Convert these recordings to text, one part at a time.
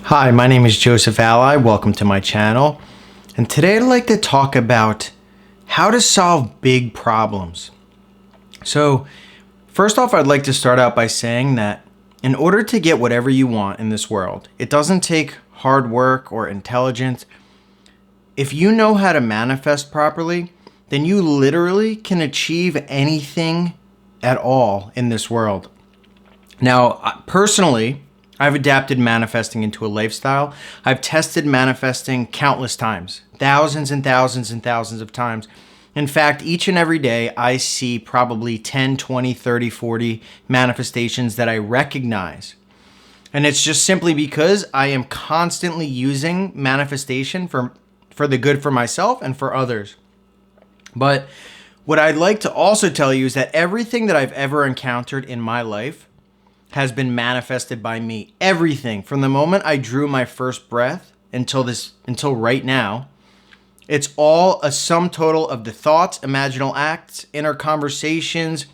Hi, my name is Joseph Alai. Welcome to my channel. And today I'd like to talk about how to solve big problems. So, first off, I'd like to start out by saying that in order to get whatever you want in this world, it doesn't take hard work or intelligence. If you know how to manifest properly, then you literally can achieve anything at all in this world. Now, personally, I've adapted manifesting into a lifestyle. I've tested manifesting countless times, thousands and thousands and thousands of times. In fact, each and every day, I see probably 10, 20, 30, 40 manifestations that I recognize. And it's just simply because I am constantly using manifestation for the good for myself and for others. But what I'd like to also tell you is that everything that I've ever encountered in my life has been manifested by me. Everything from the moment I drew my first breath until right now, it's all a sum total of the thoughts, imaginal acts, inner conversations,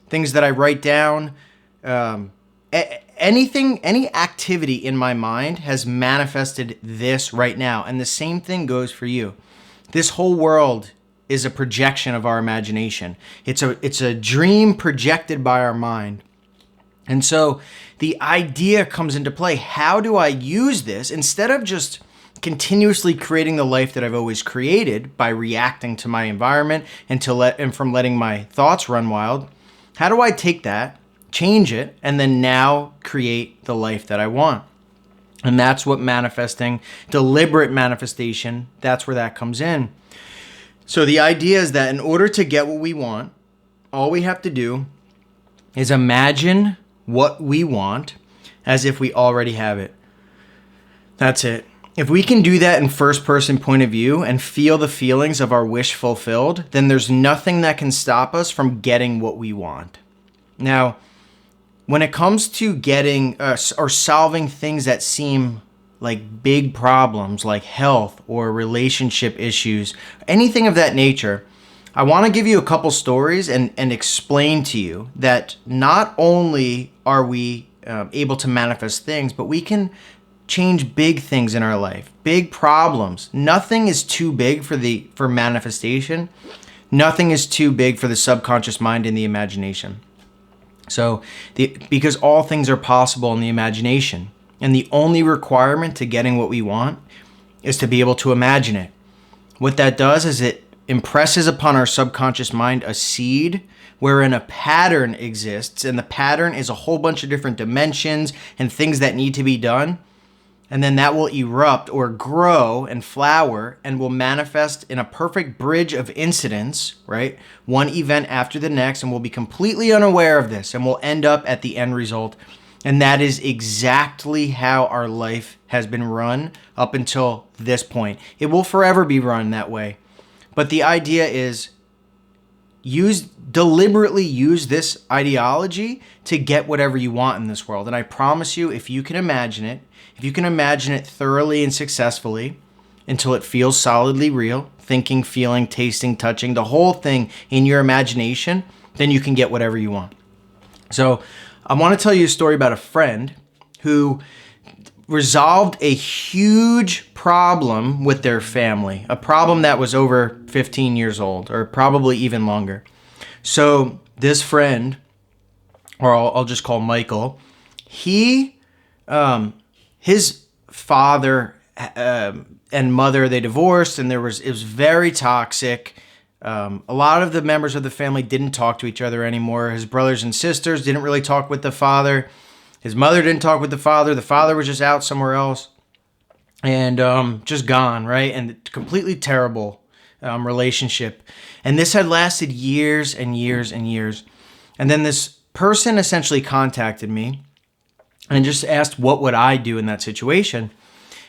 things that I write down. Anything, any activity in my mind has manifested this right now. And the same thing goes for you. This whole world is a projection of our imagination. It's a dream projected by our mind. And so the idea comes into play. How do I use this instead of just continuously creating the life that I've always created by reacting to my environment and from letting my thoughts run wild? How do I take that, change it, and then now create the life that I want? And that's what manifesting, deliberate manifestation, that's where that comes in. So the idea is that in order to get what we want, all we have to do is imagine what we want as if we already have it. That's it. If we can do that in first person point of view and feel the feelings of our wish fulfilled, then there's nothing that can stop us from getting what we want. Now, when it comes to getting or solving things that seem like big problems like health or relationship issues, anything of that nature, I want to give you a couple stories and explain to you that not only are we able to manifest things, but we can change big things in our life, big problems. Nothing is too big for manifestation. Nothing is too big for the subconscious mind and the imagination. So, because all things are possible in the imagination, and the only requirement to getting what we want is to be able to imagine it. What that does is it impresses upon our subconscious mind a seed wherein a pattern exists, and the pattern is a whole bunch of different dimensions and things that need to be done. And then that will erupt or grow and flower and will manifest in a perfect bridge of incidents, right? One event after the next, and we'll be completely unaware of this, and we'll end up at the end result. And that is exactly how our life has been run up until this point. It will forever be run that way. But the idea is deliberately use this ideology to get whatever you want in this world. And I promise you, if you can imagine it thoroughly and successfully until it feels solidly real, thinking, feeling, tasting, touching, the whole thing in your imagination, then you can get whatever you want. So I want to tell you a story about a friend who resolved a huge problem with their family, a problem that was over 15 years old or probably even longer. So this friend, or I'll just call Michael, his father and mother, they divorced, and it was very toxic. A lot of the members of the family didn't talk to each other anymore. His brothers and sisters didn't really talk with the father. His mother didn't talk with the father. The father was just out somewhere else and just gone, right? And completely terrible relationship. And this had lasted years and years and years. And then this person essentially contacted me and just asked what would I do in that situation.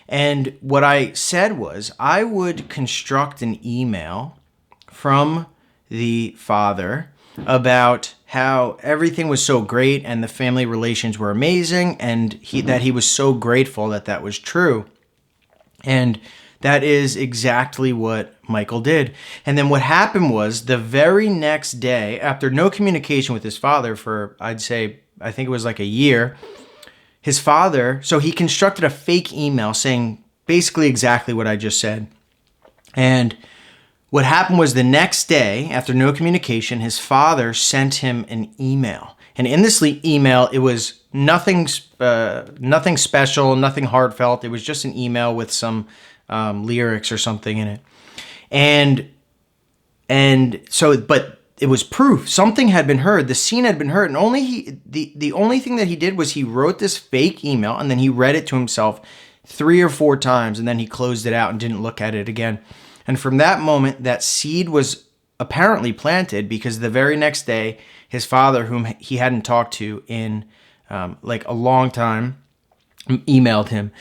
And what I said was I would construct an email from the father about how everything was so great and the family relations were amazing, and that he was so grateful that was true. And that is exactly what Michael did. And then what happened was the very next day, after no communication with his father for, I think it was like a year, his father, so he constructed a fake email saying basically exactly what I just said. And what happened was the next day, after no communication, his father sent him an email. And in this email, it was nothing special, nothing heartfelt. It was just an email with some lyrics or something in it. And so, but it was proof. Something had been heard. The scene had been heard. And the only thing that he did was he wrote this fake email and then he read it to himself 3 or 4 times. And then he closed it out and didn't look at it again. And from that moment, that seed was apparently planted, because the very next day, his father, whom he hadn't talked to in like a long time, emailed him.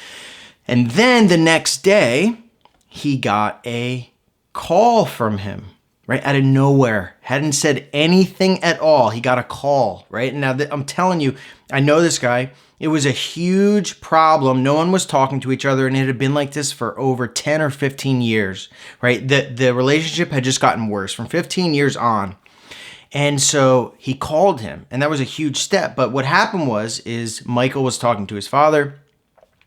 And then the next day, he got a call from him, right? Out of nowhere. Hadn't said anything at all. He got a call, right? And now I'm telling you, I know this guy. It was a huge problem. No one was talking to each other, and it had been like this for over 10 or 15 years, right? The relationship had just gotten worse from 15 years on. And so he called him, and that was a huge step. But what happened is Michael was talking to his father,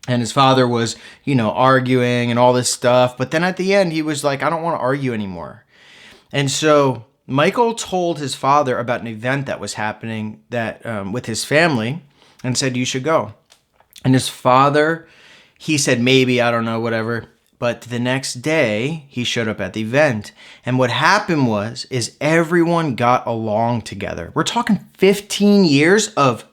and his father was, arguing and all this stuff. But then at the end, he was like, I don't want to argue anymore. And so Michael told his father about an event that was happening with his family, and said, you should go. And his father, he said, maybe, I don't know, whatever. But the next day, he showed up at the event. And what happened is everyone got along together. We're talking 15 years of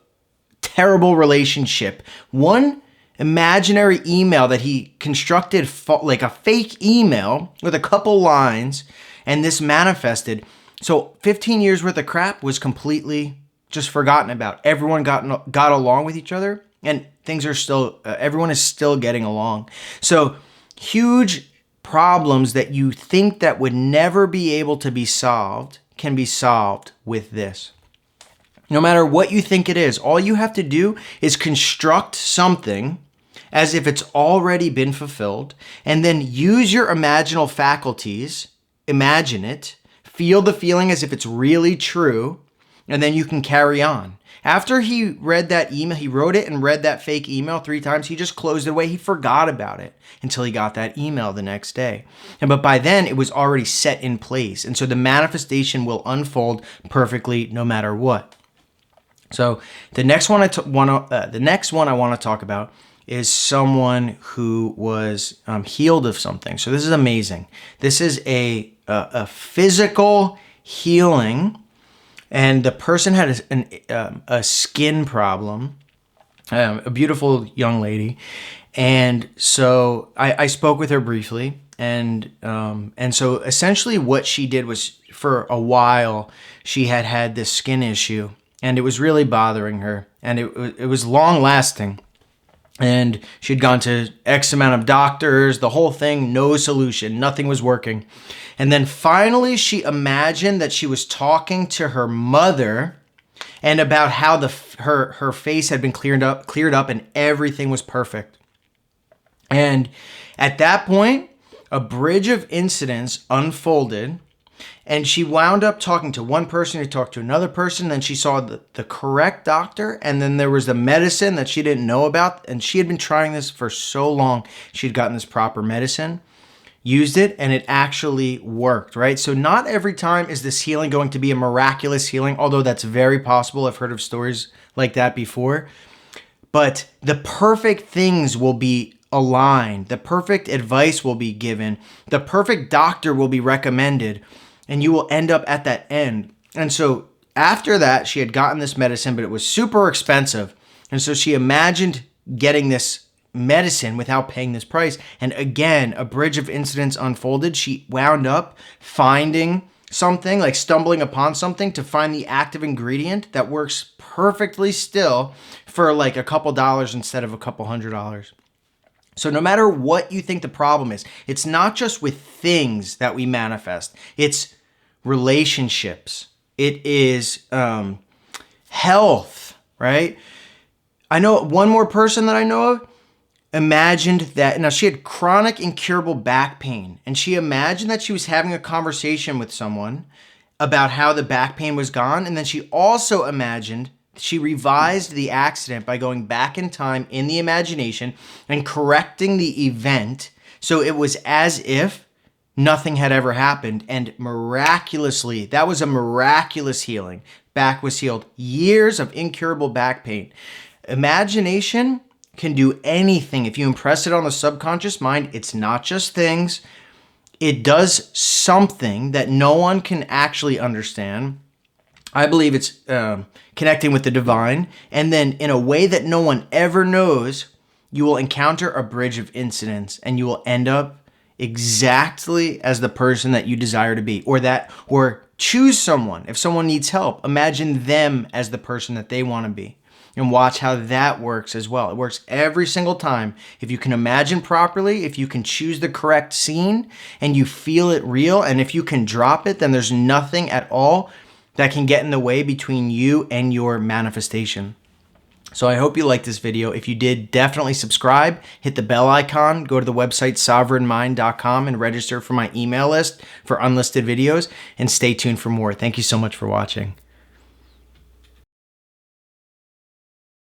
terrible relationship. One imaginary email that he constructed, like a fake email with a couple lines, and this manifested. So 15 years worth of crap was completely just forgotten about. Everyone got along with each other, and things are still, everyone is still getting along. So huge problems that you think that would never be able to be solved can be solved with this. No matter what you think it is, all you have to do is construct something as if it's already been fulfilled, and then use your imaginal faculties, imagine it, feel the feeling as if it's really true, and then you can carry on. After he read that email, he wrote it and read that fake email 3 times. He just closed it away. He forgot about it until he got that email the next day. But by then, it was already set in place. And so the manifestation will unfold perfectly no matter what. So the next one I want to talk about is someone who was healed of something. So this is amazing. This is a physical healing. And the person had a skin problem, a beautiful young lady. And so I spoke with her briefly. And so essentially what she did was, for a while, she had this skin issue, and it was really bothering her. And it was long lasting. And she had gone to X amount of doctors, the whole thing, no solution, nothing was working. And then finally she imagined that she was talking to her mother and about how her face had been cleared up and everything was perfect. And at that point, a bridge of incidents unfolded, and she wound up talking to one person who talked to another person. Then she saw the correct doctor, and then there was the medicine that she didn't know about. And she had been trying this for so long. She'd gotten this proper medicine, used it, and it actually worked, right? So not every time is this healing going to be a miraculous healing, although that's very possible. I've heard of stories like that before. But the perfect things will be aligned. The perfect advice will be given. The perfect doctor will be recommended. And you will end up at that end. And so after that, she had gotten this medicine, but it was super expensive. And so she imagined getting this medicine without paying this price. And again, a bridge of incidents unfolded. She wound up finding something, like stumbling upon something to find the active ingredient that works perfectly still for like a couple dollars instead of a couple $100s. So no matter what you think the problem is, it's not just with things that we manifest. It's relationships. It is health, right? I know one more person that I know of imagined that, now she had chronic incurable back pain, and she imagined that she was having a conversation with someone about how the back pain was gone. And then she also imagined She revised the accident by going back in time in the imagination and correcting the event so it was as if nothing had ever happened. And miraculously, that was a miraculous healing. Back was healed. Years of incurable back pain. Imagination can do anything. If you impress it on the subconscious mind, it's not just things. It does something that no one can actually understand. I believe it's connecting with the divine. And then in a way that no one ever knows, you will encounter a bridge of incidents and you will end up exactly as the person that you desire to be, or choose someone. If someone needs help, imagine them as the person that they want to be, and watch how that works as well. It works every single time. If you can imagine properly, if you can choose the correct scene and you feel it real, and if you can drop it, then there's nothing at all that can get in the way between you and your manifestation. So I hope you liked this video. If you did, definitely subscribe, hit the bell icon, go to the website sovereignmind.com and register for my email list for unlisted videos, and stay tuned for more. Thank you so much for watching.